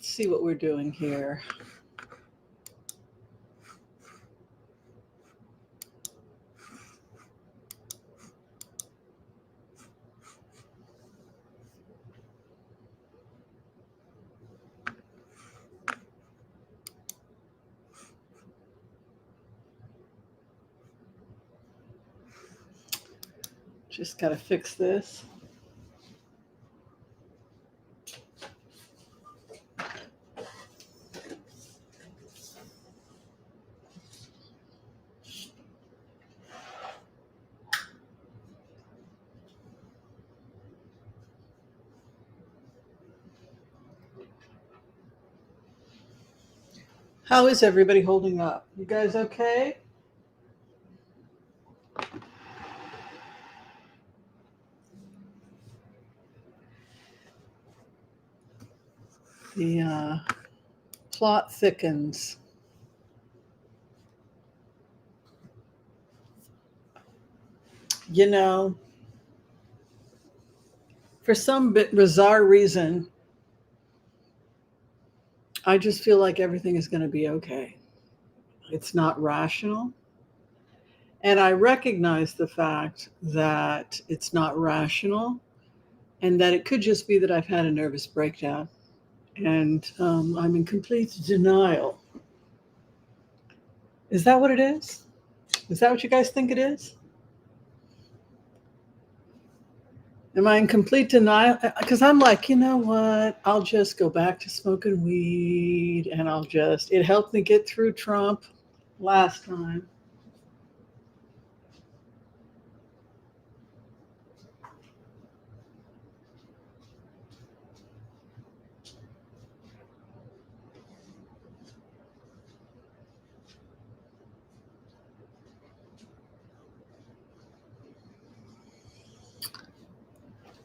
Let's see what we're doing here. Just got to fix this. How is everybody holding up? You guys okay? The plot thickens. You know, for some bizarre reason, I just feel like everything is going to be okay. It's not rational. And I recognize the fact that it's not rational and that it could just be that I've had a nervous breakdown and I'm in complete denial. Is that what it is? Is that what you guys think it is? Am I in complete denial? Because I'm like, you know what? I'll just go back to smoking weed and it helped me get through Trump last time.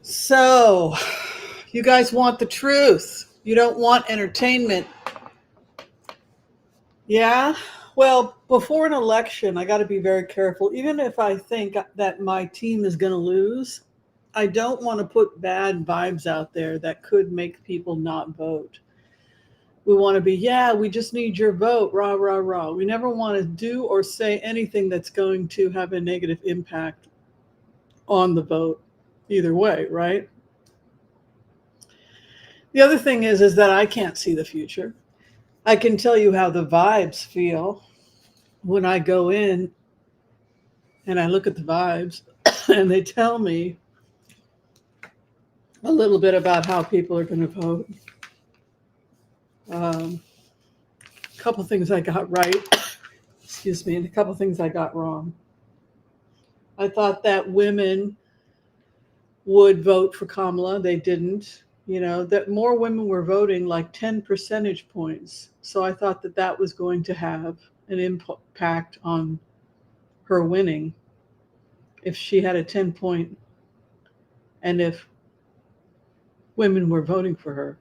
So, you guys want the truth. You don't want entertainment. Yeah? Well, before an election, I got to be very careful. Even if I think that my team is going to lose, I don't want to put bad vibes out there that could make people not vote. We want to be, we just need your vote, rah, rah, rah. We never want to do or say anything that's going to have a negative impact on the vote either way, right? The other thing is that I can't see the future. I can tell you how the vibes feel when I go in and I look at the vibes and they tell me a little bit about how people are going to vote. A couple things I got right, and a couple things I got wrong. I thought that women would vote for Kamala. They didn't. You know, that more women were voting, like 10 percentage points. So I thought that was going to have an impact on her winning if she had a 10-point and if women were voting for her.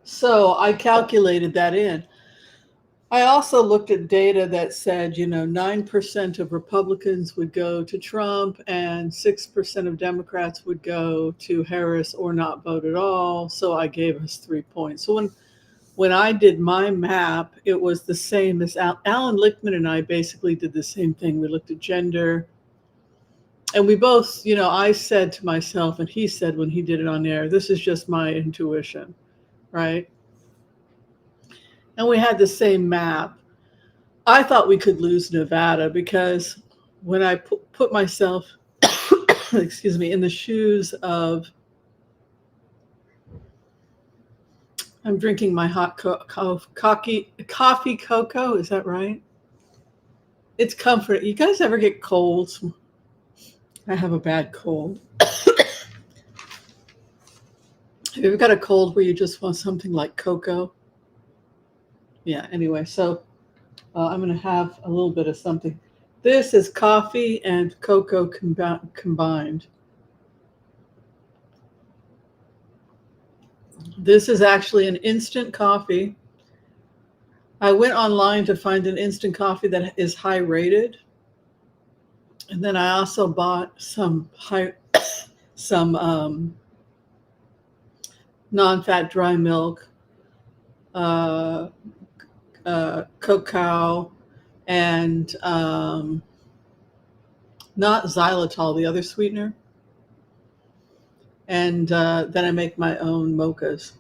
So I calculated that in. I also looked at data that said, 9% of Republicans would go to Trump and 6% of Democrats would go to Harris or not vote at all. So I gave us 3 points. So when I did my map, it was the same as Alan Lichtman and I basically did the same thing. We looked at gender. And we both, I said to myself, and he said when he did it on air, this is just my intuition, right? And we had the same map. I thought we could lose Nevada because when I put myself, in the shoes of, I'm drinking my hot coffee cocoa. Is that right? It's comfort. You guys ever get colds? I have a bad cold. Have you ever got a cold where you just want something like cocoa? Yeah, anyway, so I'm going to have a little bit of something. This is coffee and cocoa combined. This is actually an instant coffee. I went online to find an instant coffee that is high rated. And then I also bought some some non-fat dry milk, uh, cacao, and not xylitol, the other sweetener. And then I make my own mochas.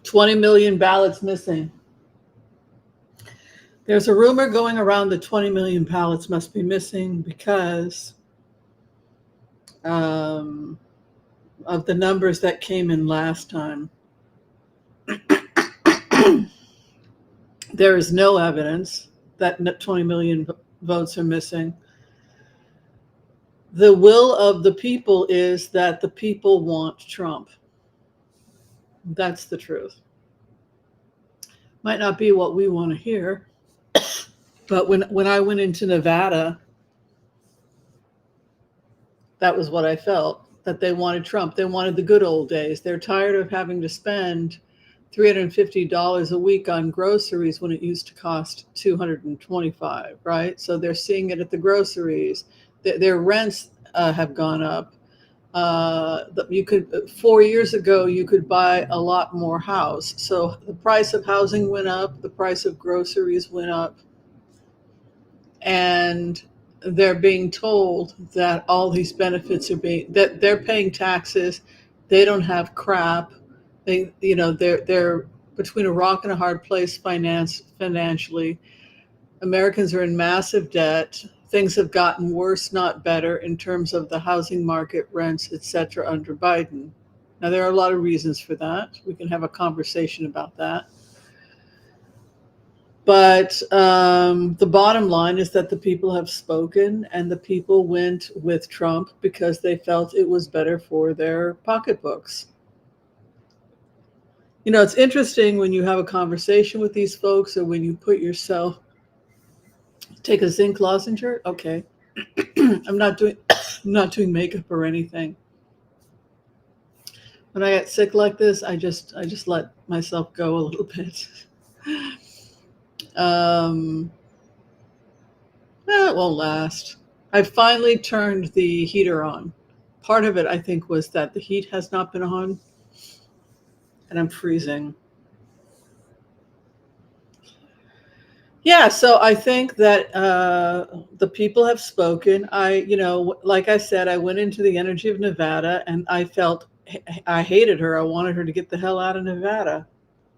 20 million ballots missing. There's a rumor going around that 20 million ballots must be missing because of the numbers that came in last time. There is no evidence that 20 million votes are missing. The will of the people is that the people want Trump. That's the truth. Might not be what we want to hear, but when I went into Nevada, that was what I felt, that they wanted Trump. They wanted the good old days. They're tired of having to spend $350 a week on groceries when it used to cost $225, right? So they're seeing it at the groceries. Their rents have gone up. You could 4 years ago you could buy a lot more house. So the price of housing went up, the price of groceries went up, and they're being told that all these benefits are that they're paying taxes. They don't have crap. They're between a rock and a hard place financially. Americans are in massive debt. Things have gotten worse, not better, in terms of the housing market, rents, etc. under Biden. Now, there are a lot of reasons for that. We can have a conversation about that. But the bottom line is that the people have spoken, and the people went with Trump because they felt it was better for their pocketbooks. It's interesting when you have a conversation with these folks, or when you put yourself, take a zinc lozenge. Okay. I'm not doing makeup or anything. When I get sick like this, I just let myself go a little bit. It won't last. I finally turned the heater on. Part of it, I think, was that the heat has not been on, and I'm freezing. Yeah, so I think that the people have spoken. Like I said, I went into the energy of Nevada, and I felt I hated her. I wanted her to get the hell out of Nevada.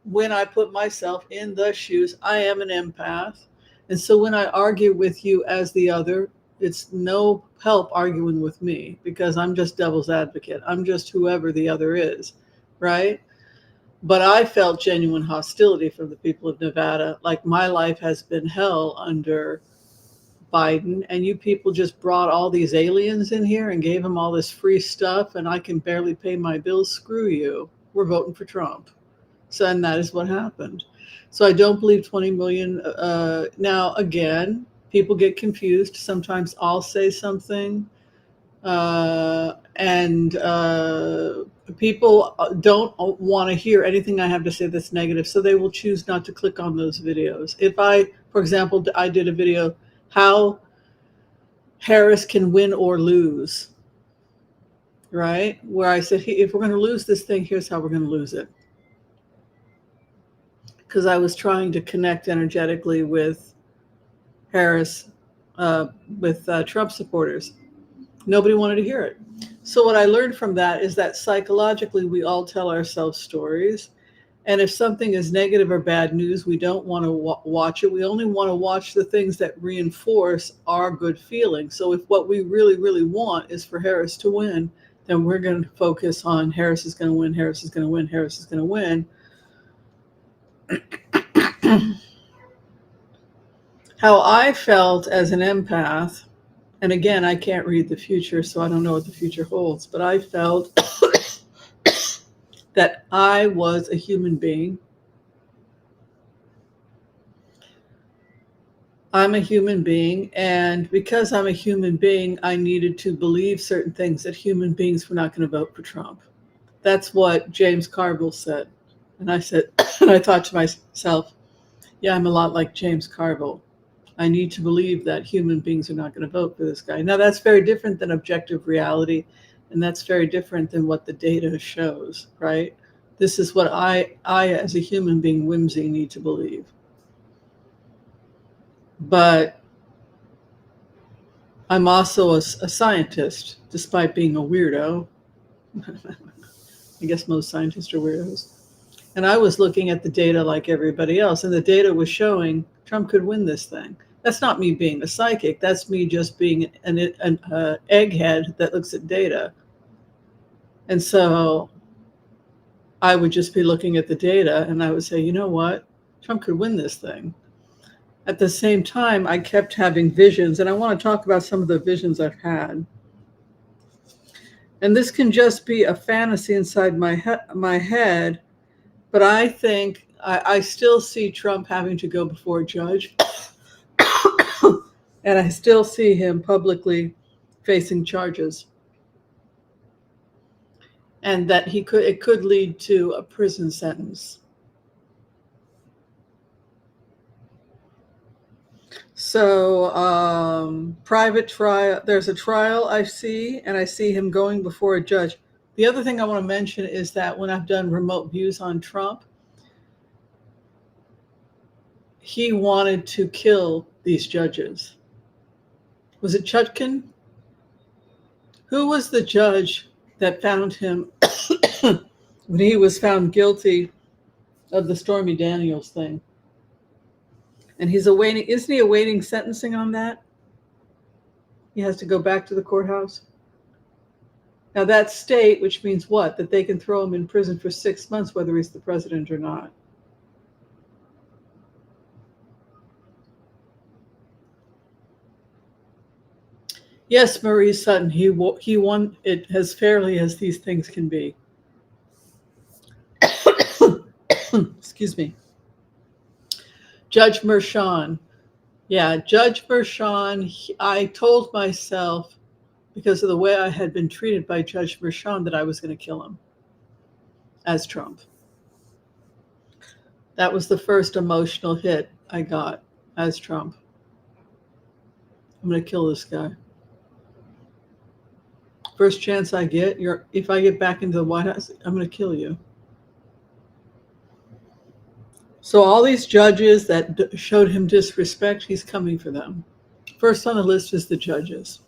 When I put myself in the shoes, I am an empath. And so when I argue with you as the other, it's no help arguing with me, because I'm just devil's advocate. I'm just whoever the other is, right? But I felt genuine hostility from the people of Nevada. Like, my life has been hell under Biden, and you people just brought all these aliens in here and gave them all this free stuff, and I can barely pay my bills. Screw you. We're voting for Trump. So, and that is what happened. So I don't believe 20 million. Now, again, people get confused. Sometimes I'll say something, and people don't want to hear anything I have to say that's negative, so they will choose not to click on those videos. If for example, I did a video, how Harris can win or lose, right? Where I said, if we're going to lose this thing, here's how we're going to lose it. Because I was trying to connect energetically with Harris, with Trump supporters. Nobody wanted to hear it. So what I learned from that is that psychologically we all tell ourselves stories. And if something is negative or bad news, we don't want to watch it. We only want to watch the things that reinforce our good feelings. So if what we really, really want is for Harris to win, then we're going to focus on Harris is going to win, Harris is going to win, Harris is going to win. How I felt as an empath, and again, I can't read the future, so I don't know what the future holds, but I felt that I was a human being. I'm a human being, and because I'm a human being, I needed to believe certain things, that human beings were not going to vote for Trump. That's what James Carville said. And I said, and I thought to myself, yeah, I'm a lot like James Carville. I need to believe that human beings are not going to vote for this guy. Now, that's very different than objective reality, and that's very different than what the data shows, right? This is what I as a human being, Whimsy, need to believe. But I'm also a scientist, despite being a weirdo. I guess most scientists are weirdos. And I was looking at the data like everybody else, and the data was showing Trump could win this thing. That's not me being a psychic. That's me just being an egghead that looks at data. And so I would just be looking at the data, and I would say, you know what? Trump could win this thing. At the same time, I kept having visions, and I want to talk about some of the visions I've had. And this can just be a fantasy inside my head, but I think I still see Trump having to go before a judge, and I still see him publicly facing charges, and that it could lead to a prison sentence. So private trial, there's a trial I see, and I see him going before a judge. The other thing I want to mention is that when I've done remote views on Trump, he wanted to kill these judges. Was it Chutkin? Who was the judge that found him when he was found guilty of the Stormy Daniels thing? And isn't he awaiting sentencing on that? He has to go back to the courthouse. Now that's state, which means what? That they can throw him in prison for 6 months, whether he's the president or not. Yes, Marie Sutton, he won it as fairly as these things can be. Excuse me. Judge Mershon. Yeah, Judge Mershon, I told myself, because of the way I had been treated by Judge Mershon, that I was going to kill him as Trump. That was the first emotional hit I got as Trump. I'm going to kill this guy. First chance I get, if I get back into the White House, I'm going to kill you. So all these judges that showed him disrespect, he's coming for them. First on the list is the judges.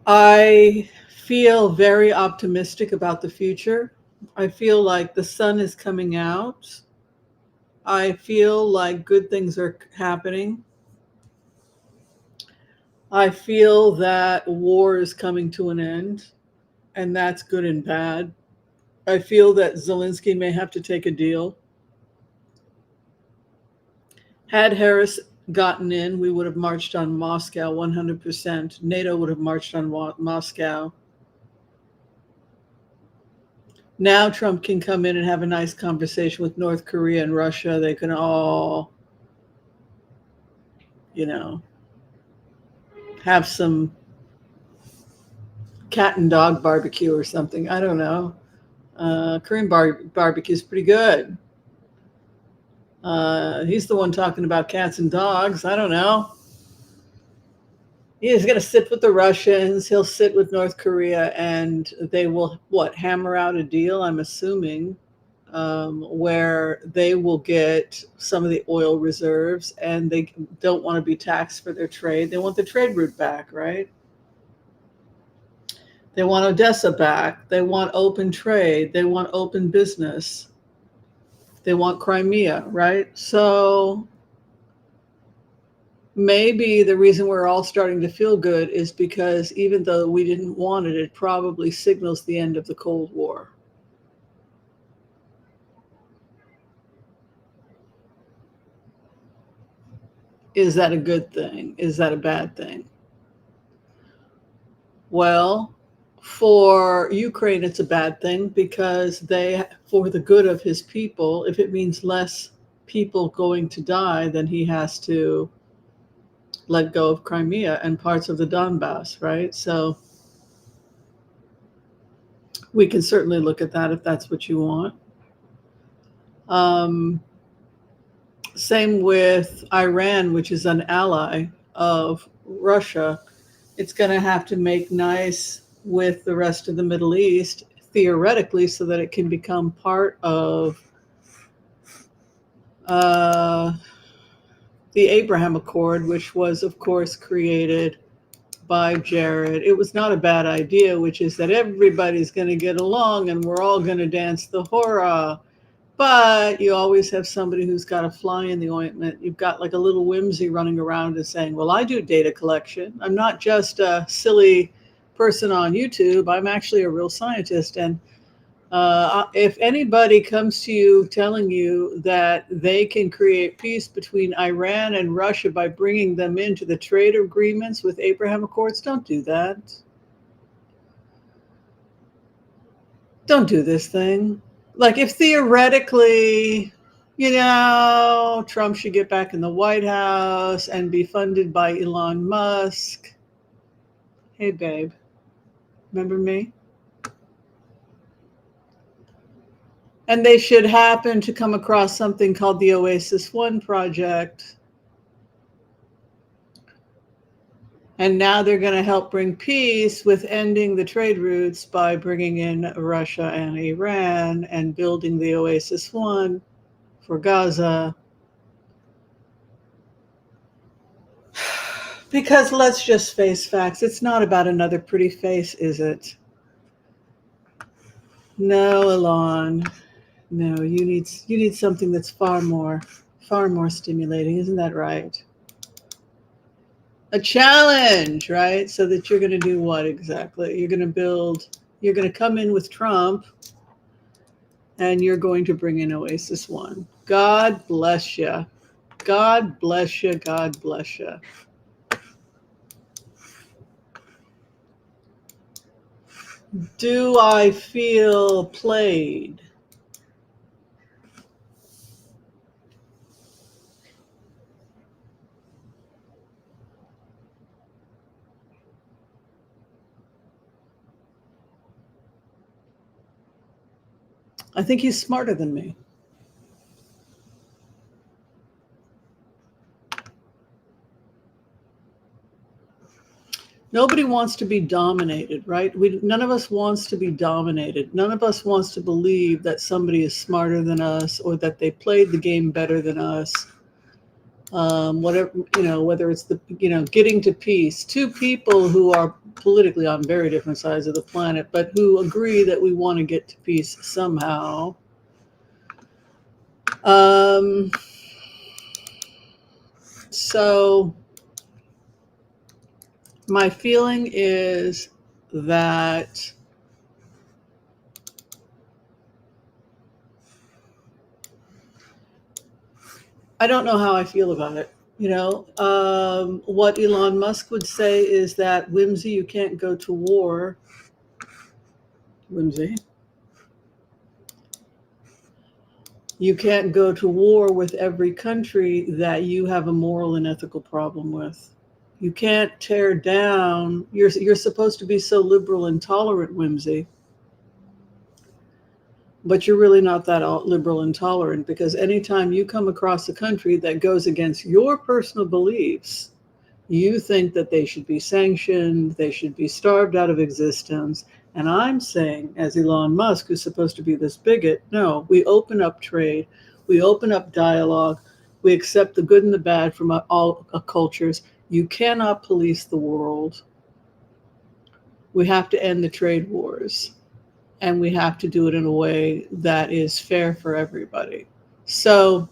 I feel very optimistic about the future. I feel like the sun is coming out. I feel like good things are happening. I feel that war is coming to an end, and that's good and bad. I feel that Zelensky may have to take a deal. Had Harris gotten in, we would have marched on Moscow 100%. NATO would have marched on Moscow. Now Trump can come in and have a nice conversation with North Korea and Russia. They can all, have some cat and dog barbecue or something. I don't know. Korean barbecue is pretty good. He's the one talking about cats and dogs. I don't know. He's going to sit with the Russians. He'll sit with North Korea, and they will, hammer out a deal, I'm assuming, where they will get some of the oil reserves, and they don't want to be taxed for their trade. They want the trade route back, right? They want Odessa back. They want open trade. They want open business. They want Crimea, right? So maybe the reason we're all starting to feel good is because even though we didn't want it, it probably signals the end of the Cold War. Is that a good thing? Is that a bad thing? Well, for Ukraine, it's a bad thing because for the good of his people, if it means less people going to die, then he has to let go of Crimea and parts of the Donbass, right? So We can certainly look at that if that's what you want. Same with Iran, which is an ally of Russia. It's going to have to make nice with the rest of the Middle East, theoretically, so that it can become part of the Abraham Accord, which was, of course, created by Jared. It was not a bad idea, which is that everybody's going to get along and we're all going to dance the hurrah. But you always have somebody who's got a fly in the ointment. You've got like a little Whimsy running around and saying, well, I do data collection. I'm not just a silly person on YouTube. I'm actually a real scientist. And if anybody comes to you telling you that they can create peace between Iran and Russia by bringing them into the trade agreements with Abraham Accords, don't do that. Don't do this thing. Like, if theoretically, Trump should get back in the White House and be funded by Elon Musk. Hey, babe, remember me? And they should happen to come across something called the Oasis One project. And now they're going to help bring peace with ending the trade routes by bringing in Russia and Iran and building the Oasis One for Gaza. Because let's just face facts. It's not about another pretty face, is it? No, Elon. No, you need something that's far more stimulating. Isn't that right? A challenge, right? So that you're going to do what exactly? You're going to come in with Trump and you're going to bring in Oasis One. God bless you. God bless you. God bless you. Do I feel played? I think he's smarter than me. Nobody wants to be dominated, right? None of us wants to be dominated. None of us wants to believe that somebody is smarter than us or that they played the game better than us. Whatever, whether it's getting to peace. Two people who are politically on very different sides of the planet, but who agree that we want to get to peace somehow. So my feeling is that I don't know how I feel about it. What Elon Musk would say is that, Whimsy, you can't go to war. Whimsy. You can't go to war with every country that you have a moral and ethical problem with. You can't tear down. You're supposed to be so liberal and tolerant, Whimsy. But you're really not that liberal and tolerant, because anytime you come across a country that goes against your personal beliefs, you think that they should be sanctioned, they should be starved out of existence. And I'm saying, as Elon Musk, who's supposed to be this bigot, no, we open up trade, we open up dialogue, we accept the good and the bad from all cultures. You cannot police the world. We have to end the trade wars. And we have to do it in a way that is fair for everybody. So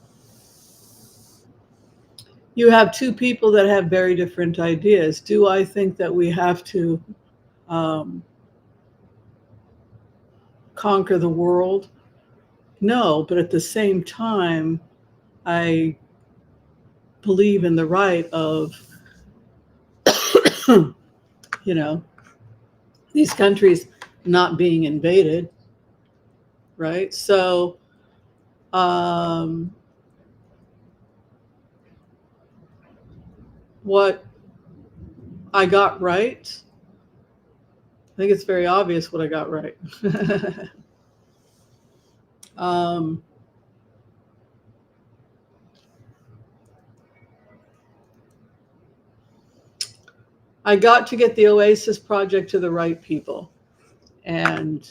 you have two people that have very different ideas. Do I think that we have to conquer the world? No, but at the same time, I believe in the right of, these countries not being invaded, right? So, what I got right I think it's very obvious what I got right. I got to get the Oasis project to the right people. And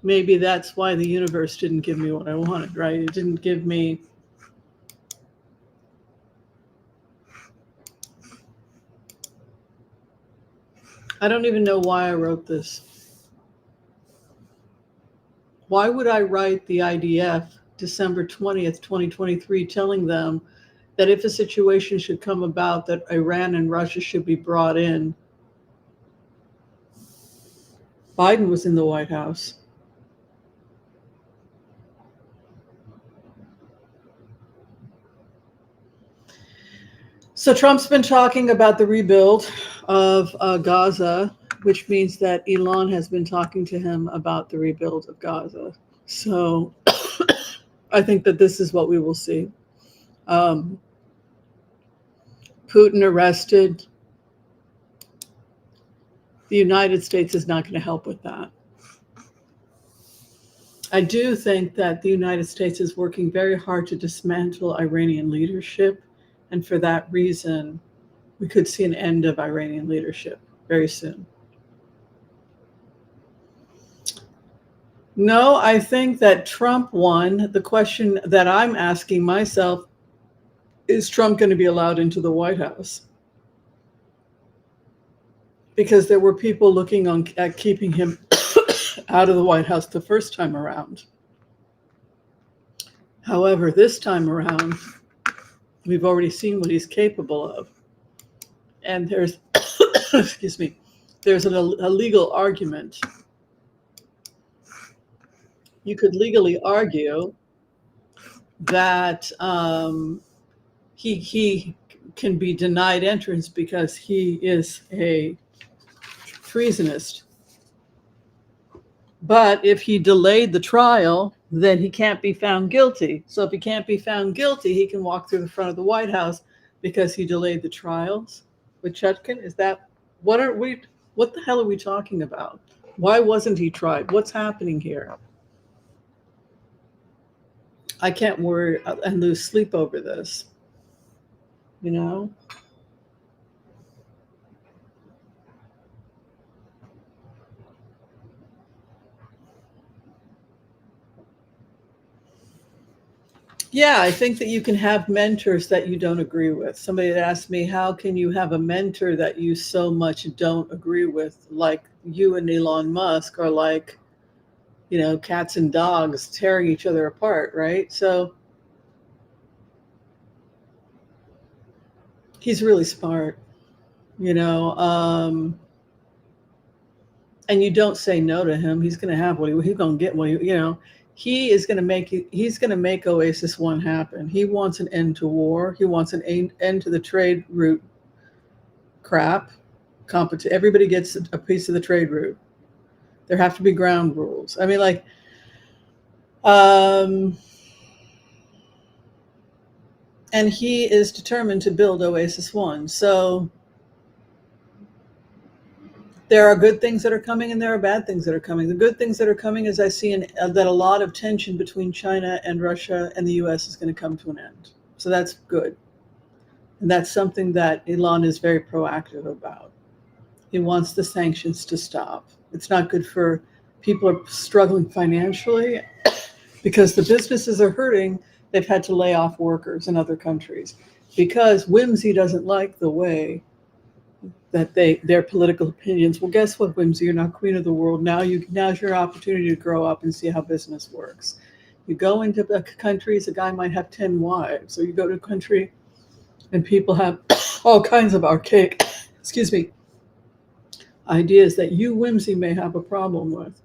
maybe that's why the universe didn't give me what I wanted, right? It didn't give me I don't even know why I wrote this. Why would I write the IDF December 20th, 2023, telling them that if a situation should come about that Iran and Russia should be brought in? Biden was in the White House. So Trump's been talking about the rebuild of Gaza, which means that Elon has been talking to him about the rebuild of Gaza. So I think that this is what we will see. Putin arrested. The United States is not going to help with that. I do think that the United States is working very hard to dismantle Iranian leadership. And for that reason, we could see an end of Iranian leadership very soon. No, I think that Trump won. The question that I'm asking myself, is Trump going to be allowed into the White House? Because there were people looking at keeping him out of the White House the first time around. However, this time around, we've already seen what he's capable of. And there's, excuse me, there's a legal argument. You could legally argue that he can be denied entrance because he is a treasonist. But if he delayed the trial, then he can't be found guilty. So if he can't be found guilty, he can walk through the front of the White House because he delayed the trials with Chutkin. Is that what the hell are we talking about? Why wasn't he tried? What's happening here? I can't worry and lose sleep over this. You know? Yeah, I think that you can have mentors that you don't agree with. Somebody had asked me, how can you have a mentor that you so much don't agree with? Like you and Elon Musk are like, you know, cats and dogs tearing each other apart, right? So he's really smart, you know, and you don't say no to him. He's going to have he's going to get what you know. He's going to make Oasis 1 happen. He wants an end to war. He wants an end to the trade route crap. Everybody gets a piece of the trade route. There have to be ground rules. I mean, like, and he is determined to build Oasis 1. So there are good things that are coming and there are bad things that are coming. The good things that are coming is I see that a lot of tension between China and Russia and the US is going to come to an end. So that's good. And that's something that Elon is very proactive about. He wants the sanctions to stop. It's not good for people who are struggling financially because the businesses are hurting. They've had to lay off workers in other countries because Whimsy doesn't like the way that their political opinions. Well, guess what, Whimsy? You're not queen of the world. Now's your opportunity to grow up and see how business works. You go into countries, a guy might have 10 wives. Or you go to a country and people have all kinds of archaic, excuse me, ideas that you, Whimsy, may have a problem with.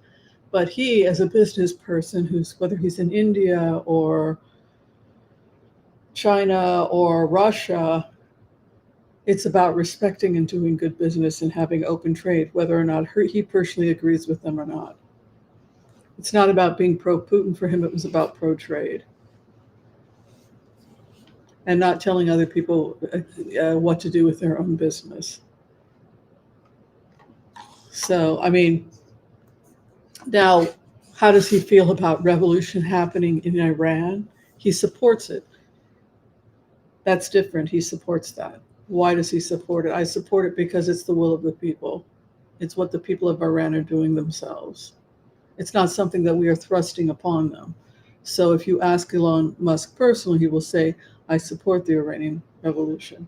But he, as a business person, whether he's in India or China or Russia, it's about respecting and doing good business and having open trade, whether or not he personally agrees with them or not. It's not about being pro-Putin for him. It was about pro-trade. and not telling other people what to do with their own business. So, I mean, now, how does he feel about revolution happening in Iran? He supports it. That's different. He supports that. Why does he support it? I support it because it's the will of the people. It's what the people of Iran are doing themselves. It's not something that we are thrusting upon them. So if you ask Elon Musk personally, he will say, I support the Iranian revolution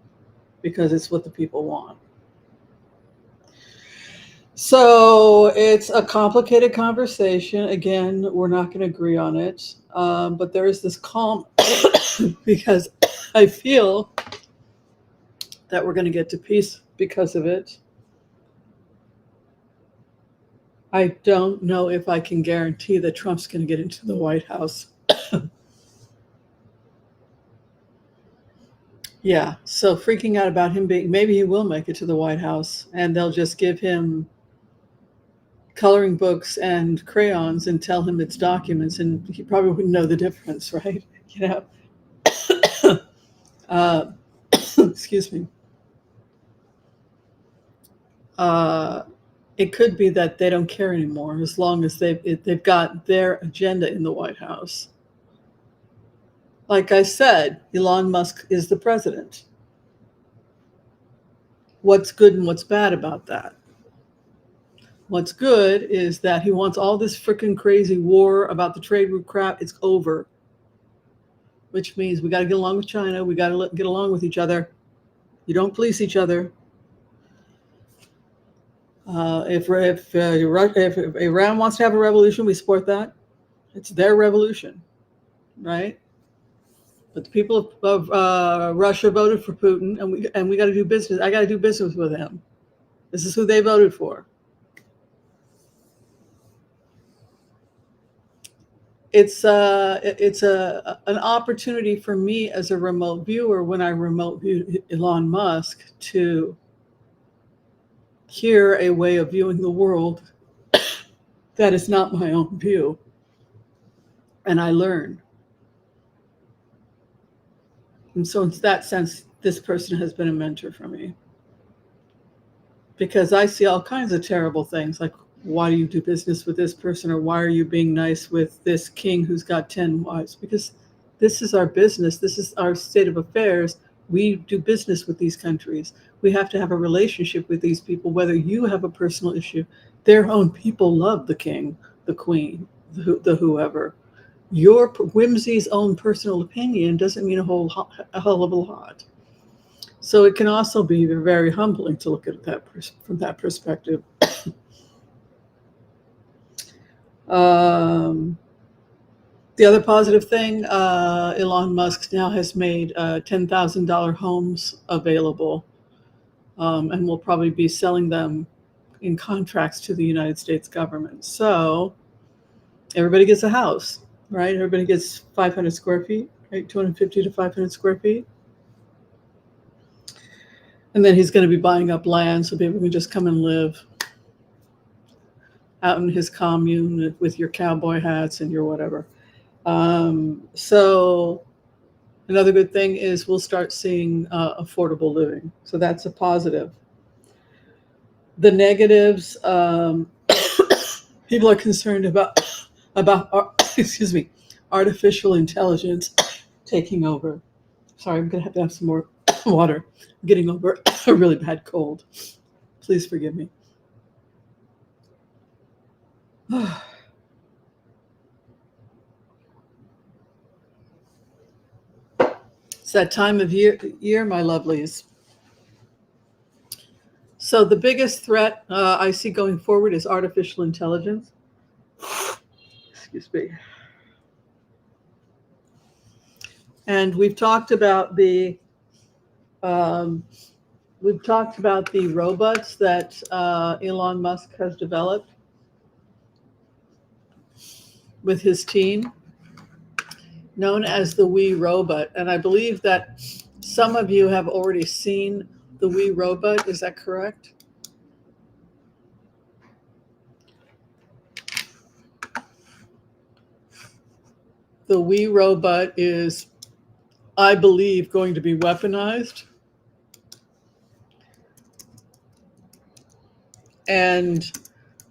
because it's what the people want. So it's a complicated conversation. Again, we're not going to agree on it. But there is this calm because I feel that we're going to get to peace because of it. I don't know if I can guarantee that Trump's going to get into the White House. Yeah, so freaking out about him being, maybe he will make it to the White House and they'll just give him coloring books and crayons and tell him it's documents, and he probably wouldn't know the difference, right? You know, excuse me. It could be that they don't care anymore as long as they've got their agenda in the White House. Like I said, Elon Musk is the president. What's good and what's bad about that? What's good is that he wants all this freaking crazy war about the trade route crap. It's over, which means we got to get along with China. We got to get along with each other. You don't police each other. If Iran wants to have a revolution, we support that. It's their revolution, right? But the people of Russia voted for Putin, and we got to do business. I got to do business with him. This is who they voted for. It's an opportunity for me as a remote viewer when I remote view Elon Musk to hear a way of viewing the world that is not my own view, and I learn. And so, in that sense, this person has been a mentor for me because I see all kinds of terrible things, like why do you do business with this person, or why are you being nice with this king who's got 10 wives? Because this is our business. This is our state of affairs. We do business with these countries. We have to have a relationship with these people, whether you have a personal issue. Their own people love the king, the queen, the whoever. Your Whimsy's own personal opinion doesn't mean a hell of a lot. So it can also be very humbling to look at that from that perspective. The other positive thing, Elon Musk now has made $10,000 homes available, and will probably be selling them in contracts to the United States government. So everybody gets a house, right? Everybody gets 500 square feet, right? 250 to 500 square feet. And then he's going to be buying up land so people can just come and live out in his commune with your cowboy hats and your whatever. So another good thing is we'll start seeing affordable living. So that's a positive. The negatives, people are concerned about excuse me, artificial intelligence taking over. Sorry, I'm going to have some more water. I'm getting over a really bad cold. Please forgive me. It's that time of year, my lovelies. So the biggest threat I see going forward is artificial intelligence. Excuse me. And we've talked about the robots that Elon Musk has developed with his team, known as the Wii Robot. And I believe that some of you have already seen the Wii Robot. Is that correct? The Wii Robot is I believe, going to be weaponized. And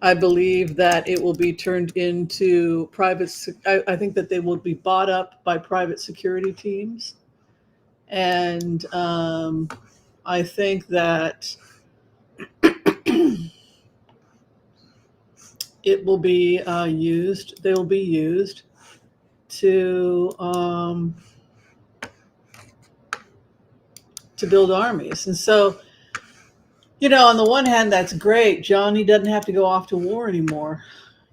I believe that it will be turned into private. I think that they will be bought up by private security teams. And I think that it will be used, they will be used to build armies. And so, on the one hand, that's great. Johnny doesn't have to go off to war anymore.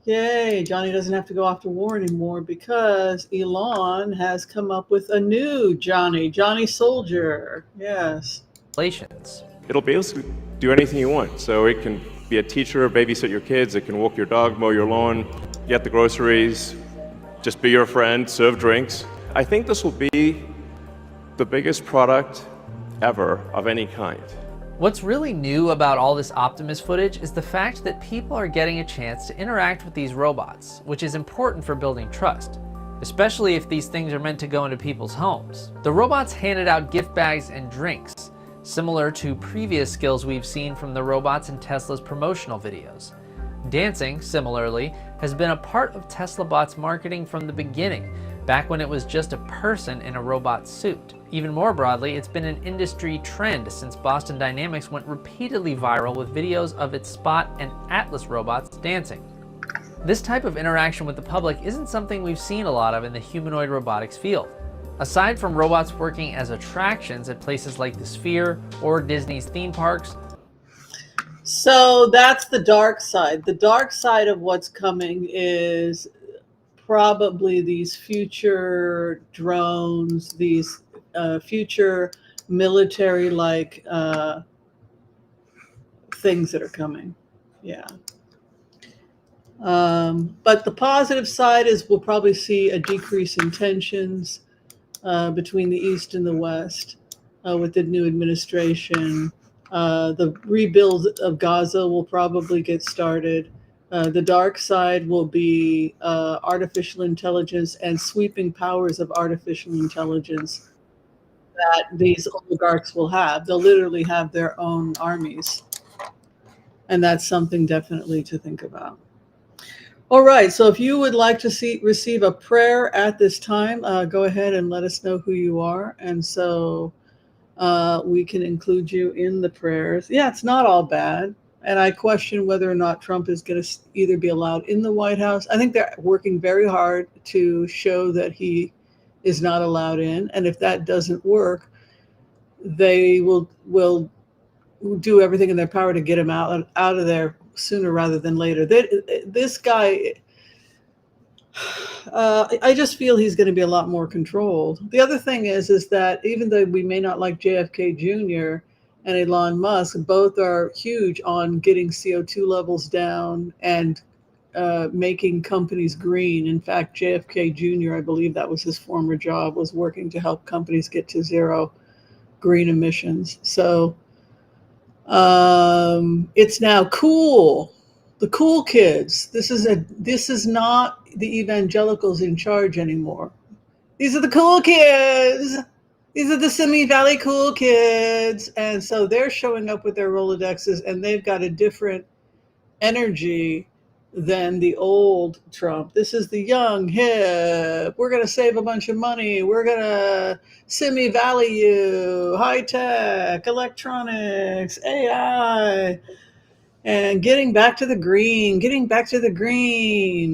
Yay, Johnny doesn't have to go off to war anymore because Elon has come up with a new Johnny Soldier. Yes. It'll basically do anything you want. So it can be a teacher, babysit your kids, it can walk your dog, mow your lawn, get the groceries, just be your friend, serve drinks. I think this will be the biggest product ever of any kind. What's really new about all this Optimus footage is the fact that people are getting a chance to interact with these robots, which is important for building trust, especially if these things are meant to go into people's homes. The robots handed out gift bags and drinks, similar to previous skills we've seen from the robots in Tesla's promotional videos. Dancing, similarly, has been a part of Tesla Bot's marketing from the beginning, back when it was just a person in a robot suit. Even more broadly, it's been an industry trend since Boston Dynamics went repeatedly viral with videos of its Spot and Atlas robots dancing. This type of interaction with the public isn't something we've seen a lot of in the humanoid robotics field. Aside from robots working as attractions at places like the Sphere or Disney's theme parks. So that's the dark side. The dark side of what's coming is probably these future drones, these future military-like things that are coming. Yeah. But the positive side is we'll probably see a decrease in tensions between the East and the West with the new administration. The rebuild of Gaza will probably get started. The dark side will be artificial intelligence and sweeping powers of artificial intelligence that these oligarchs will have. They'll literally have their own armies. And that's something definitely to think about. All right, so if you would like to receive a prayer at this time, go ahead and let us know who you are. And so we can include you in the prayers. Yeah, it's not all bad. And I question whether or not Trump is going to either be allowed in the White House. I think they're working very hard to show that he is not allowed in. And if that doesn't work, they will do everything in their power to get him out of there sooner rather than later. This guy, I just feel he's going to be a lot more controlled. The other thing is that even though we may not like JFK Jr. and Elon Musk, both are huge on getting CO2 levels down and making companies green. In fact, JFK Jr., I believe that was his former job, was working to help companies get to zero green emissions. So it's now cool. The cool kids. This is not the evangelicals in charge anymore. These are the cool kids. These are the Simi Valley cool kids. And so they're showing up with their Rolodexes, and they've got a different energy than the old Trump. This is the young, hip. We're going to save a bunch of money. We're going to Simi Valley you, high tech, electronics, AI, and getting back to the green,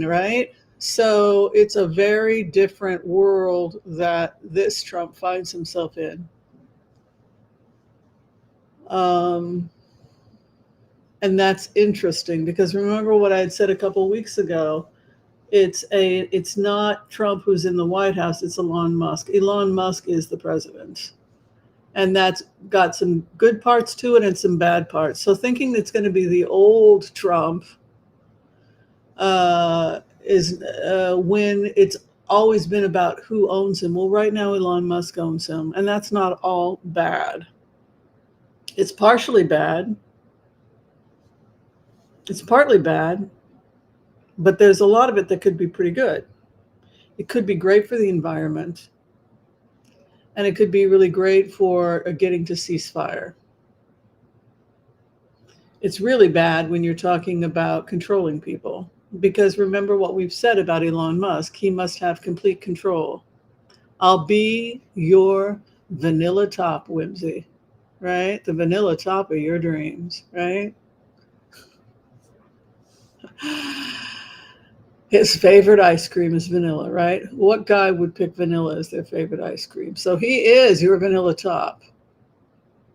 right? So it's a very different world that this Trump finds himself in. And that's interesting because remember what I had said a couple of weeks ago. It's not Trump who's in the White House, it's Elon Musk. Elon Musk is the president. And that's got some good parts to it and some bad parts. So thinking it's going to be the old Trump is when it's always been about who owns him. Well, right now Elon Musk owns him, and that's not all bad. It's partially bad. It's partly bad, but there's a lot of it that could be pretty good. It could be great for the environment. And it could be really great for getting to ceasefire. It's really bad when you're talking about controlling people, because remember what we've said about Elon Musk. He must have complete control. I'll be your vanilla top, Whimsy, right? The vanilla top of your dreams, right? His favorite ice cream is vanilla, right? What guy would pick vanilla as their favorite ice cream? So he is your vanilla top.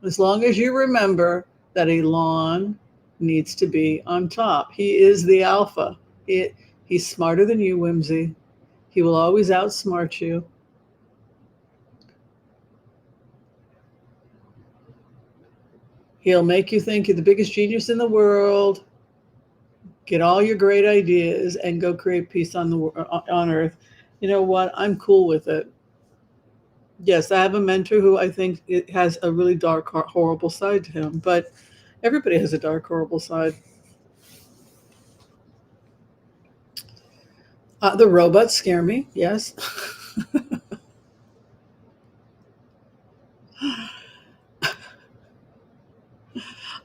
As long as you remember that Elon needs to be on top. He is the alpha. He's smarter than you, Whimsy. He will always outsmart you. He'll make you think you're the biggest genius in the world. Get all your great ideas and go create peace on Earth. You know what? I'm cool with it. Yes, I have a mentor who I think it has a really dark, horrible side to him, but everybody has a dark, horrible side. The robots scare me, yes.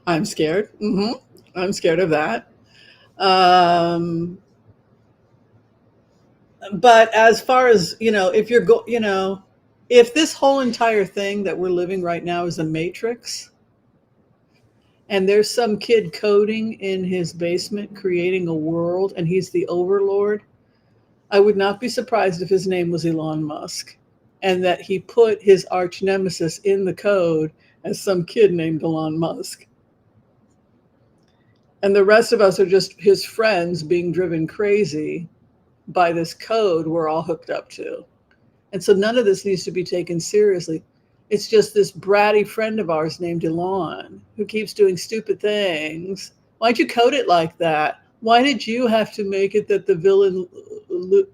I'm scared. I'm scared of that. But as far as, if this whole entire thing that we're living right now is a matrix, and there's some kid coding in his basement creating a world and he's the overlord, I would not be surprised if his name was Elon Musk and that he put his arch nemesis in the code as some kid named Elon Musk. And the rest of us are just his friends being driven crazy by this code we're all hooked up to. And so none of this needs to be taken seriously. It's just this bratty friend of ours named Elon who keeps doing stupid things. Why'd you code it like that? Why did you have to make it that the villain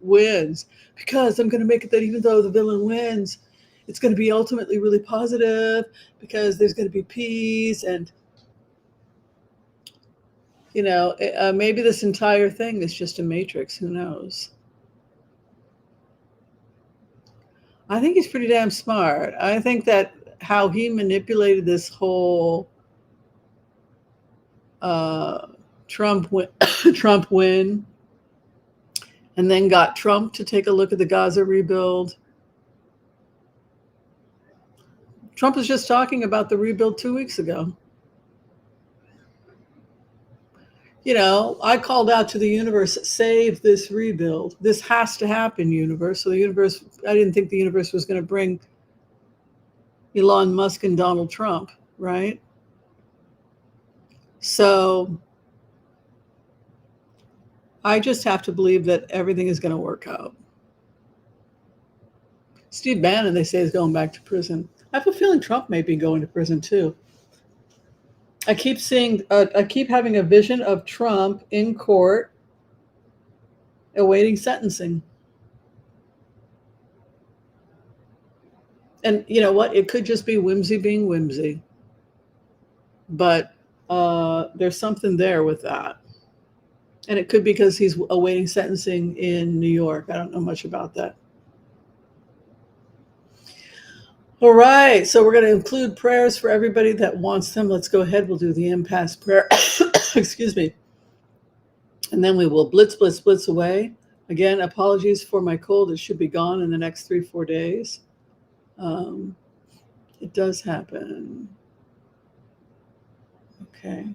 wins? Because I'm going to make it that even though the villain wins, it's going to be ultimately really positive because there's going to be peace. And, maybe this entire thing is just a matrix. Who knows? I think he's pretty damn smart. I think that how he manipulated this whole Trump win, and then got Trump to take a look at the Gaza rebuild. Trump was just talking about the rebuild 2 weeks ago. I called out to the universe, save this rebuild. This has to happen, universe. So the universe, I didn't think the universe was going to bring Elon Musk and Donald Trump, right? So I just have to believe that everything is going to work out. Steve Bannon, they say, is going back to prison. I have a feeling Trump may be going to prison too. I keep having a vision of Trump in court awaiting sentencing. And you know what? It could just be Whimsy being Whimsy. But there's something there with that. And it could be because he's awaiting sentencing in New York. I don't know much about that. All right, so we're going to include prayers for everybody that wants them. Let's go ahead. We'll do the impasse prayer. Excuse me. And then we will blitz away. Again, apologies for my cold. It should be gone in the next 3-4 days. It does happen. Okay.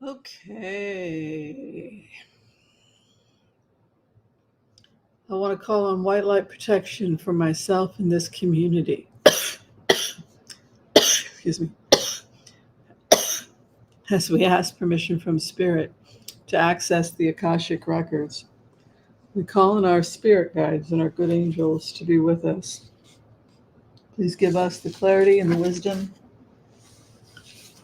Okay. I want to call on white light protection for myself in this community. Excuse me. As we ask permission from Spirit to access the Akashic records, we call on our spirit guides and our good angels to be with us. Please give us the clarity and the wisdom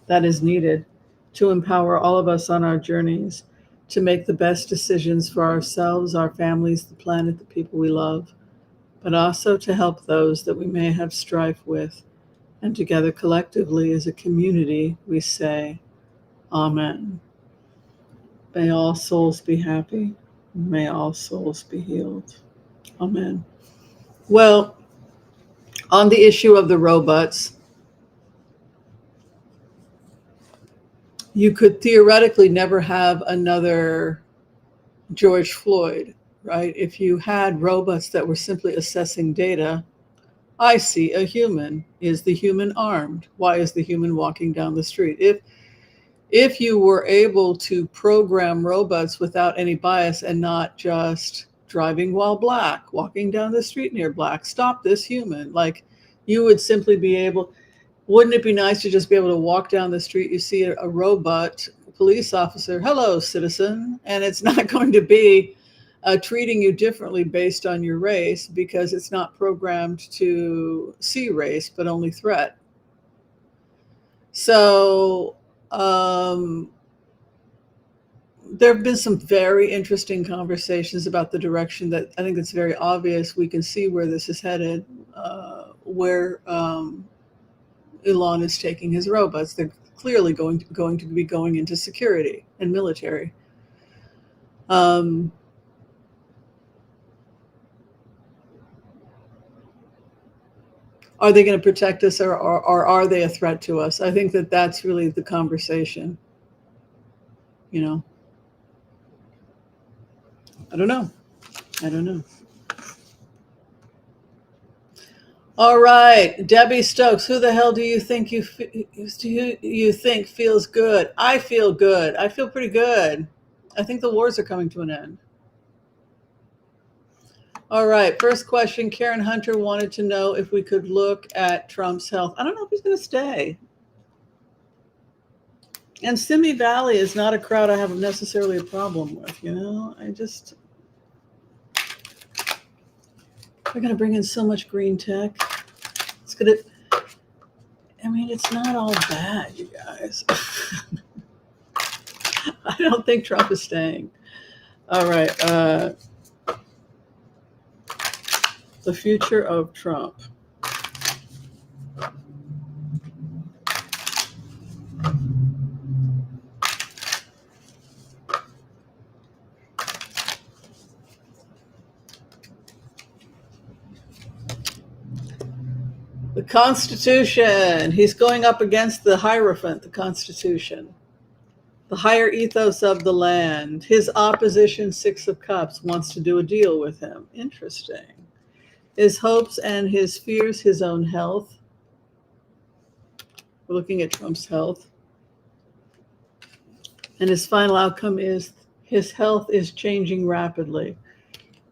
that is needed to empower all of us on our journeys to make the best decisions for ourselves, our families, the planet, the people we love, but also to help those that we may have strife with. And together collectively as a community, we say, Amen. May all souls be happy. May all souls be healed. Amen. Well, on the issue of the robots, you could theoretically never have another George Floyd, right? If you had robots that were simply assessing data, I see a human. Is the human armed? Why is the human walking down the street? If you were able to program robots without any bias and not just driving while black, walking down the street near black, stop this human, like you would simply be able, wouldn't it be nice to just be able to walk down the street, you see a robot police officer, hello citizen, and it's not going to be treating you differently based on your race because it's not programmed to see race but only threat. So there have been some very interesting conversations about the direction that I think it's very obvious we can see where this is headed, where Elon is taking his robots. They're clearly going to be going into security and military. Are they going to protect us, or are they a threat to us? I think that that's really the conversation. You know, I don't know. All right, Debbie Stokes. Who the hell do you think you think feels good? I feel good. I feel pretty good. I think the wars are coming to an end. All right, first question. Karen Hunter wanted to know if we could look at Trump's health. I don't know if he's going to stay. And Simi Valley is not a crowd I have necessarily a problem with, you know? We're going to bring in so much green tech. It's going to, it's not all bad, you guys. I don't think Trump is staying. All right. The future of Trump. The Constitution. He's going up against the Hierophant, the Constitution. The higher ethos of the land. His opposition, Six of Cups, wants to do a deal with him. Interesting. His hopes and his fears, his own health. We're looking at Trump's health. And his final outcome is his health is changing rapidly.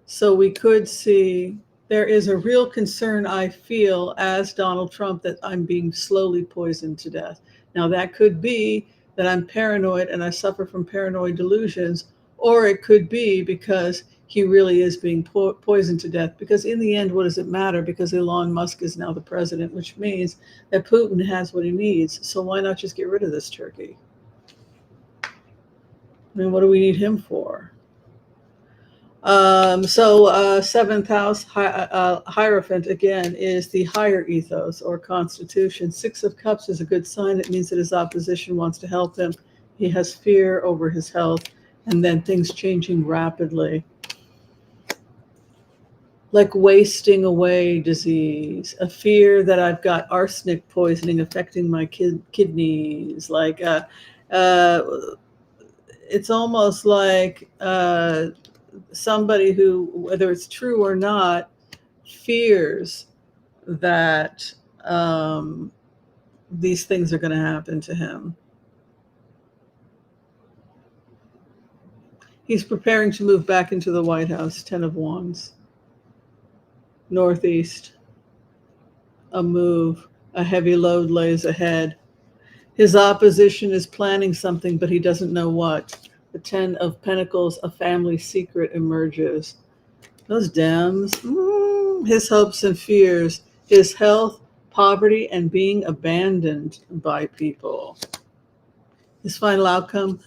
So we could see there is a real concern, I feel, as Donald Trump, that I'm being slowly poisoned to death. Now, that could be that I'm paranoid and I suffer from paranoid delusions, or it could be because he really is being poisoned to death. Because in the end, what does it matter? Because Elon Musk is now the president, which means that Putin has what he needs. So why not just get rid of this turkey? What do we need him for? Seventh house, Hierophant, again, is the higher ethos or constitution. Six of Cups is a good sign. It means that his opposition wants to help him. He has fear over his health, and then things changing rapidly. Like wasting away disease, a fear that I've got arsenic poisoning affecting my kidneys. Like, it's almost like somebody who, whether it's true or not, fears that these things are going to happen to him. He's preparing to move back into the White House, 10 of Wands. Northeast, a move, a heavy load lays ahead. His opposition is planning something, but he doesn't know what. The 10 of Pentacles, a family secret emerges. Those Dems, his hopes and fears, his health, poverty, and being abandoned by people. His final outcome,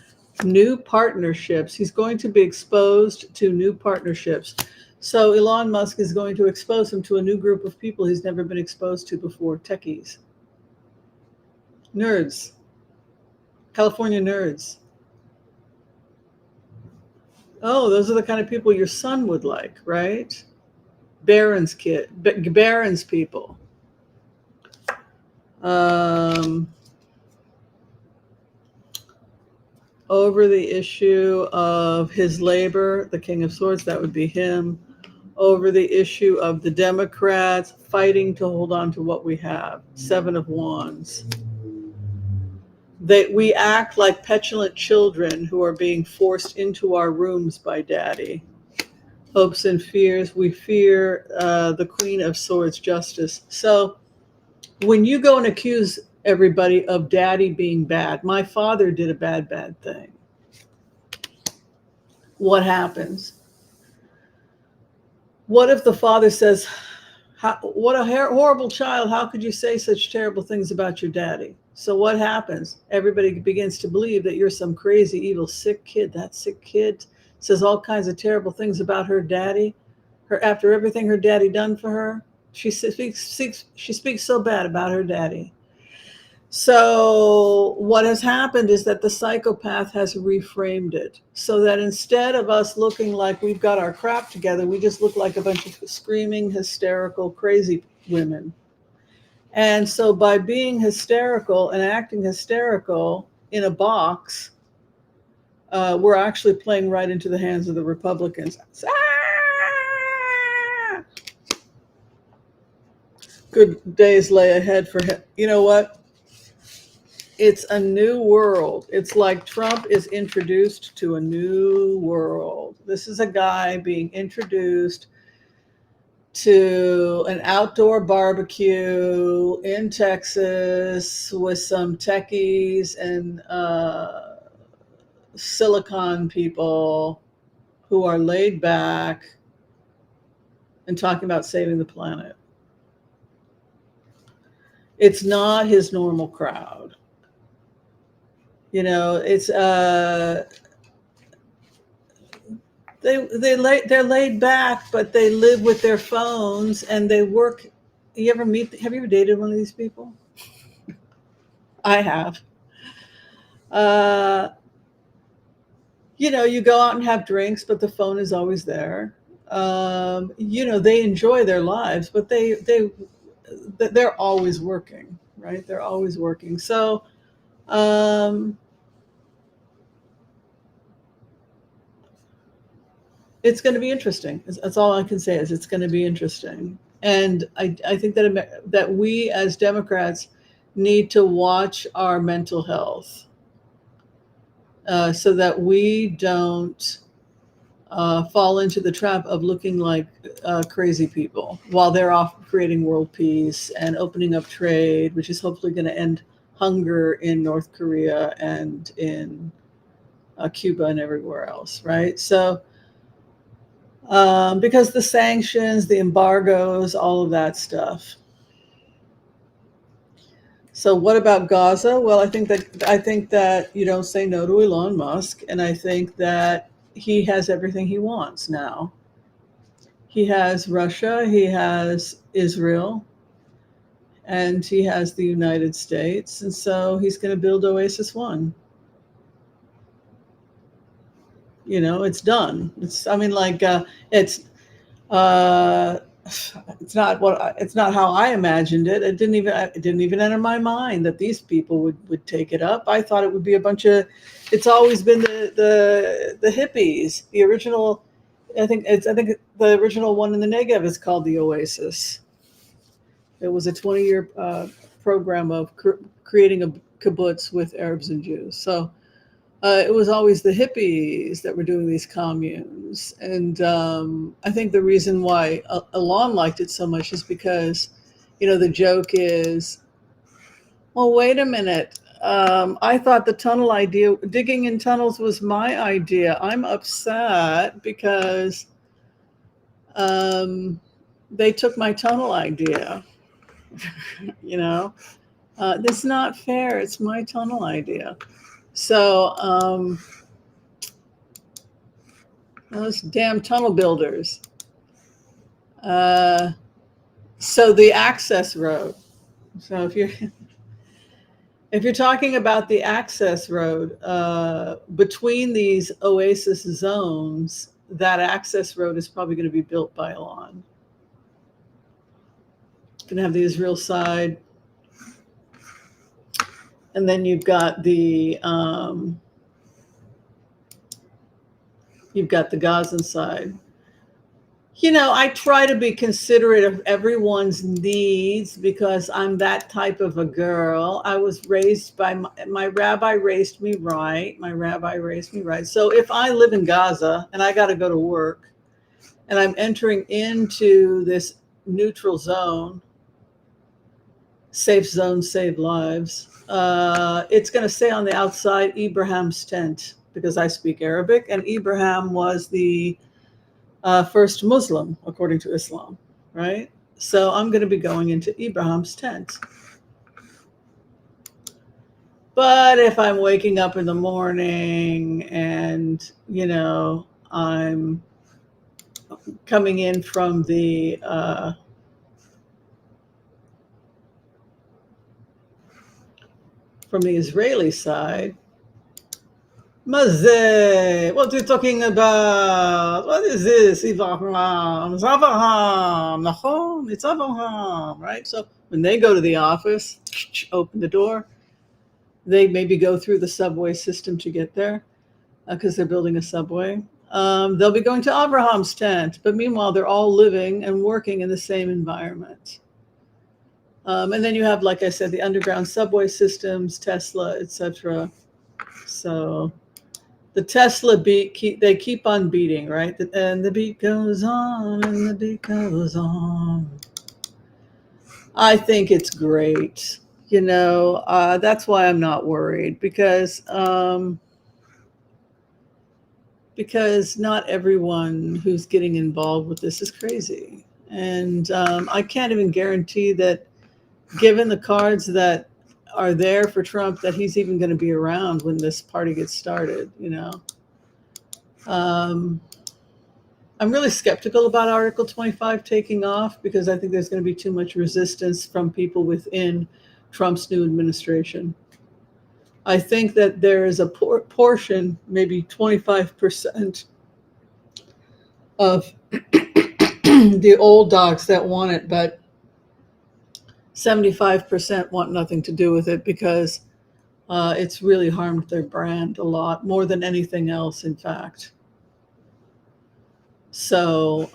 new partnerships. He's going to be exposed to new partnerships. So Elon Musk is going to expose him to a new group of people he's never been exposed to before, techies. Nerds. California nerds. Oh, those are the kind of people your son would like, right? Barron's people. Over the issue of his labor, the King of Swords, that would be him. Over the issue of the Democrats fighting to hold on to what we have, Seven of Wands. We act like petulant children who are being forced into our rooms by daddy. Hopes and fears. We fear the Queen of Swords, Justice. So when you go and accuse everybody of daddy being bad, my father did a bad thing, what happens? What if the father says, what a horrible child, how could you say such terrible things about your daddy? So what happens? Everybody begins to believe that you're some crazy, evil, sick kid. That sick kid says all kinds of terrible things about her daddy. After everything her daddy done for her, she speaks so bad about her daddy. So what has happened is that the psychopath has reframed it so that instead of us looking like we've got our crap together, we just look like a bunch of screaming, hysterical, crazy women. And so by being hysterical and acting hysterical in a box, we're actually playing right into the hands of the Republicans. Good days lay ahead for him. You know what? It's a new world. It's like Trump is introduced to a new world. This is a guy being introduced to an outdoor barbecue in Texas with some techies and silicon people who are laid back and talking about saving the planet. It's not his normal crowd. You know, it's they're laid back, but they live with their phones and they work. Have you ever dated one of these people? I have. You know, you go out and have drinks, but the phone is always there. You know, they enjoy their lives, but they're always working, right? They're always working. So, it's going to be interesting. That's all I can say is it's going to be interesting. And I think that we as Democrats need to watch our mental health so that we don't fall into the trap of looking like crazy people while they're off creating world peace and opening up trade, which is hopefully going to end hunger in North Korea and in Cuba and everywhere else, right? So because the sanctions, the embargoes, all of that stuff. So what about Gaza? Well, I think that you don't say no to Elon Musk, and I think that he has everything he wants now. He has Russia, he has Israel, and he has the United States, and so he's going to build Oasis 1. You know, it's done. It's not how I imagined it. It didn't even enter my mind that these people would take it up. I thought it would be a bunch of. It's always been the hippies. The original, I think the original one in the Negev is called the Oasis. It was a 20-year program of creating a kibbutz with Arabs and Jews. So. It was always the hippies that were doing these communes. And I think the reason why Elon liked it so much is because, you know, the joke is, well, wait a minute. I thought the tunnel idea, digging in tunnels was my idea. I'm upset because they took my tunnel idea. You know, it's not fair. It's my tunnel idea. So those damn tunnel builders. Uh, so the access road. So if you're talking about the access road between these Oasis zones, that access road is probably going to be built by Iran. It's going to have the Israel side, and then you've got the Gazan side. You know, I try to be considerate of everyone's needs because I'm that type of a girl. I was raised by my rabbi raised me right. My rabbi raised me right. So if I live in Gaza and I got to go to work and I'm entering into this neutral zone, safe zone, save lives, it's going to say on the outside, Ibrahim's tent, because I speak Arabic, and Ibrahim was the first Muslim, according to Islam, right? So I'm going to be going into Ibrahim's tent. But if I'm waking up in the morning and, you know, I'm coming in from the Israeli side, Mazeh, what are you talking about? What is this? Avraham. It's Avraham. Nachon, it's Avraham, right? So when they go to the office, open the door, they maybe go through the subway system to get there because they're building a subway. They'll be going to Abraham's tent, but meanwhile, they're all living and working in the same environment. And then you have, like I said, the underground subway systems, Tesla, etc. So the Tesla beat, they keep on beating, right? And the beat goes on and the beat goes on. I think it's great. You know, that's why I'm not worried because not everyone who's getting involved with this is crazy. And I can't even guarantee that, given the cards that are there for Trump, that he's even going to be around when this party gets started, you know. I'm really skeptical about Article 25 taking off because I think there's going to be too much resistance from people within Trump's new administration. I think that there is a portion, maybe 25% of the old docs that want it, but 75% want nothing to do with it because it's really harmed their brand a lot, more than anything else, in fact. So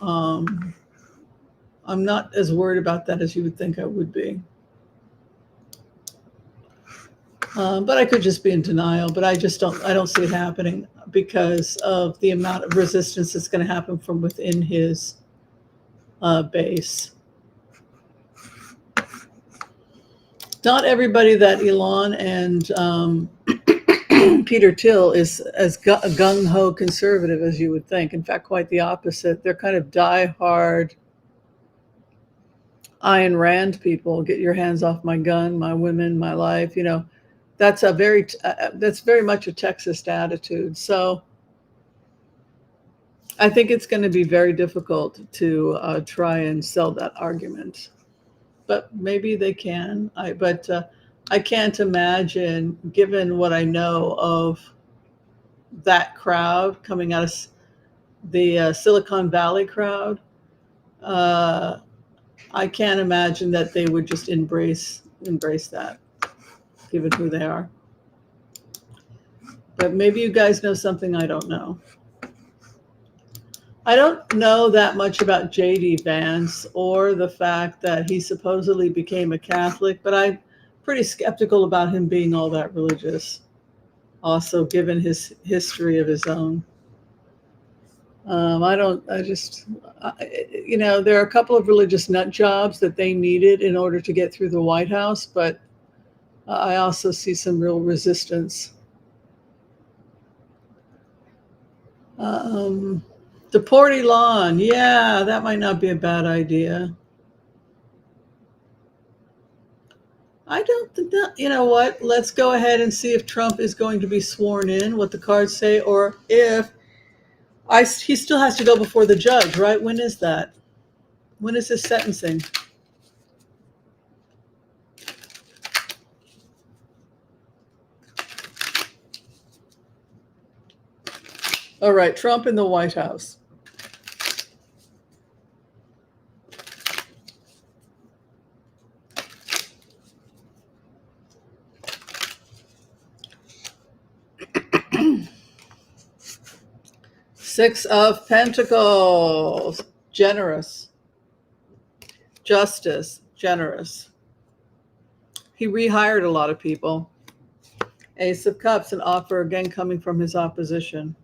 I'm not as worried about that as you would think I would be. But I could just be in denial, but I don't see it happening because of the amount of resistance that's going to happen from within his base. Not everybody that Elon and Peter Thiel is as gung-ho conservative as you would think. In fact, quite the opposite. They're kind of die-hard Ayn Rand people. Get your hands off my gun, my women, my life. You know, that's very much a Texas attitude. So I think it's going to be very difficult to try and sell that argument. But maybe they can. I can't imagine, given what I know of that crowd coming out of the Silicon Valley crowd, I can't imagine that they would just embrace that, given who they are. But maybe you guys know something I don't know. I don't know that much about J.D. Vance or the fact that he supposedly became a Catholic, but I'm pretty skeptical about him being all that religious, also given his history of his own. You know, there are a couple of religious nut jobs that they needed in order to get through the White House, but I also see some real resistance. Deport Elon, yeah, that might not be a bad idea. I don't think that, you know what, let's go ahead and see if Trump is going to be sworn in, what the cards say, or if he still has to go before the judge, right? When is that? When is his sentencing? All right, Trump in the White House. Six of Pentacles, generous, justice, generous. He rehired a lot of people. Ace of Cups, an offer again coming from his opposition.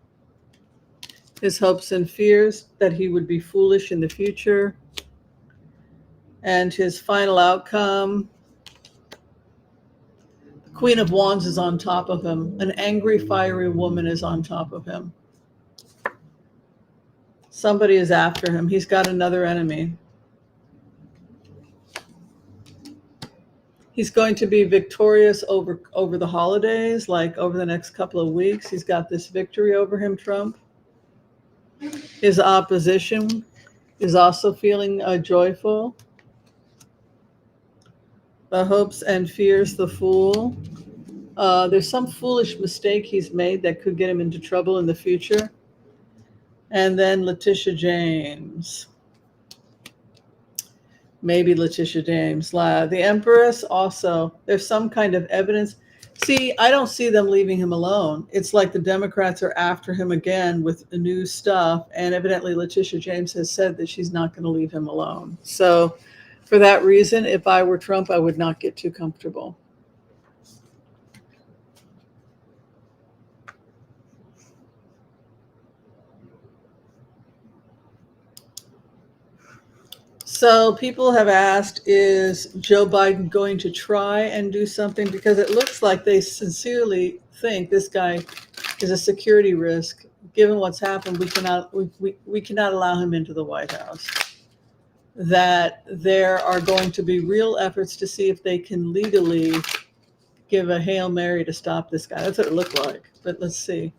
His hopes and fears that he would be foolish in the future. And his final outcome, the Queen of Wands is on top of him. An angry, fiery woman is on top of him. Somebody is after him. He's got another enemy. He's going to be victorious over the holidays, like over the next couple of weeks. He's got this victory over him, Trump. His opposition is also feeling joyful. The hopes and fears, the Fool. There's some foolish mistake he's made that could get him into trouble in the future. And then Letitia James. Maybe Letitia James. The Empress also. There's some kind of evidence. See, I don't see them leaving him alone. It's like the Democrats are after him again with new stuff. And evidently Letitia James has said that she's not going to leave him alone. So for that reason, if I were Trump, I would not get too comfortable. So people have asked, is Joe Biden going to try and do something? Because it looks like they sincerely think this guy is a security risk. Given what's happened, we cannot allow him into the White House. That there are going to be real efforts to see if they can legally give a Hail Mary to stop this guy. That's what it looked like. But let's see.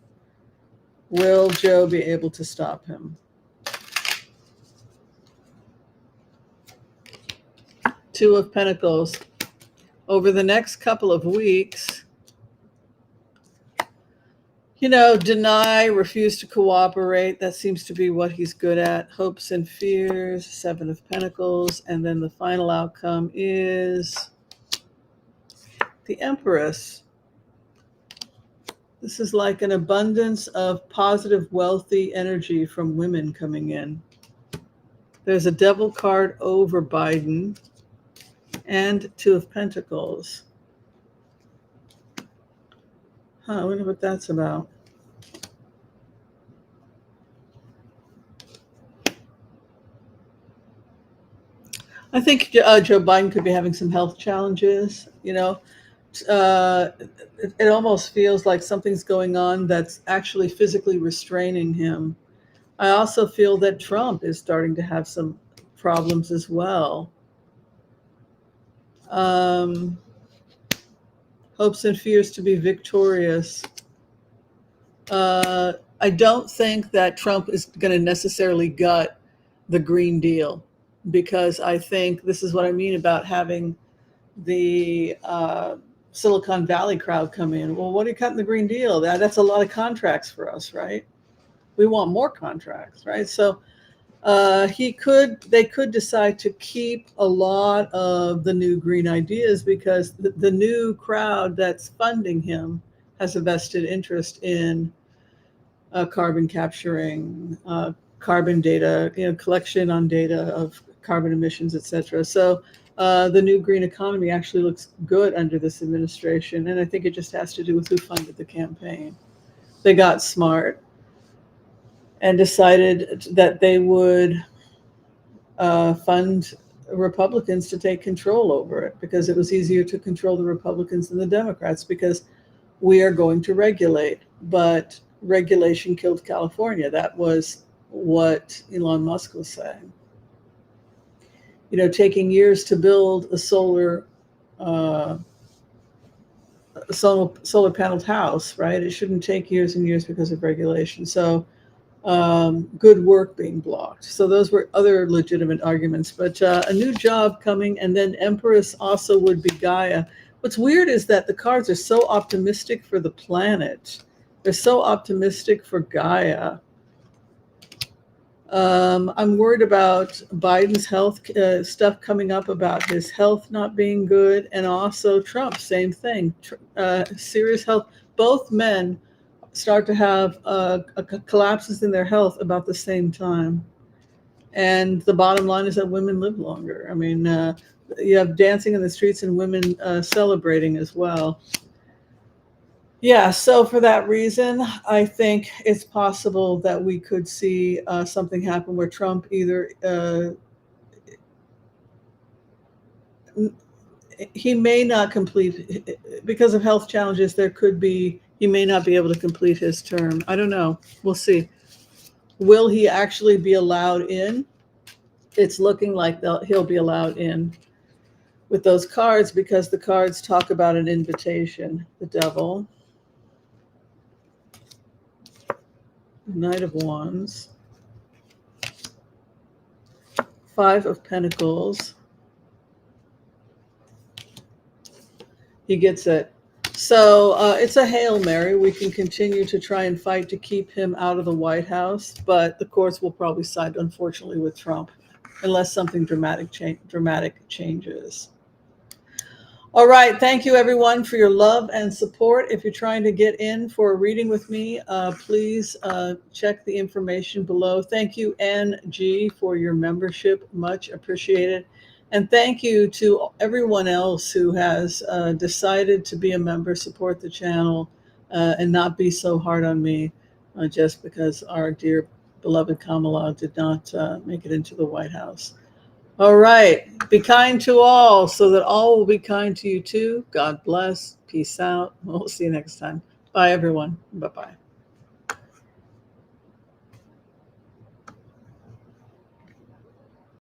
Will Joe be able to stop him? Two of Pentacles. Over the next couple of weeks, deny, refuse to cooperate. That seems to be what he's good at. Hopes and fears, Seven of Pentacles. And then the final outcome is the Empress. This is like an abundance of positive, wealthy energy from women coming in. There's a Devil card over Biden. And Two of Pentacles. I wonder what that's about. I think Joe Biden could be having some health challenges. It almost feels like something's going on that's actually physically restraining him. I also feel that Trump is starting to have some problems as well. Hopes and fears to be victorious. I don't think that Trump is going to necessarily gut the Green Deal, because I think this is what I mean about having the Silicon Valley crowd come in. Well, what are you cutting the Green Deal? That's a lot of contracts for us, right? We want more contracts, right? So they could decide to keep a lot of the new green ideas, because the new crowd that's funding him has a vested interest in carbon capturing, carbon data, collection on data of carbon emissions, etc. So the new green economy actually looks good under this administration, and I think it just has to do with who funded the campaign. They got smart and decided that they would fund Republicans to take control over it, because it was easier to control the Republicans than the Democrats, because we are going to regulate. But regulation killed California. That was what Elon Musk was saying. Taking years to build a solar paneled house, right? It shouldn't take years and years because of regulation. So good work being blocked. So those were other legitimate arguments. But a new job coming, and then Empress also would be Gaia. What's weird is that the cards are so optimistic for the planet. They're so optimistic for Gaia. I'm worried about Biden's health stuff coming up about his health not being good, and also Trump, same thing. Serious health. Both men start to have collapses in their health about the same time. And the bottom line is that women live longer. I mean, you have dancing in the streets and women celebrating as well. Yeah, so for that reason, I think it's possible that we could see something happen where Trump either he may not complete, because of health challenges, he may not be able to complete his term. I don't know. We'll see. Will he actually be allowed in? It's looking like he'll be allowed in with those cards, because the cards talk about an invitation. The Devil. Knight of Wands, Five of Pentacles. He gets it. So it's a Hail Mary. We can continue to try and fight to keep him out of the White House, but the courts will probably side, unfortunately, with Trump, unless something dramatic changes. All right. Thank you, everyone, for your love and support. If you're trying to get in for a reading with me, please check the information below. Thank you, NG, for your membership. Much appreciated. And thank you to everyone else who has decided to be a member, support the channel, and not be so hard on me just because our dear beloved Kamala did not make it into the White House. All right. Be kind to all so that all will be kind to you too. God bless. Peace out. We'll see you next time. Bye, everyone. Bye-bye.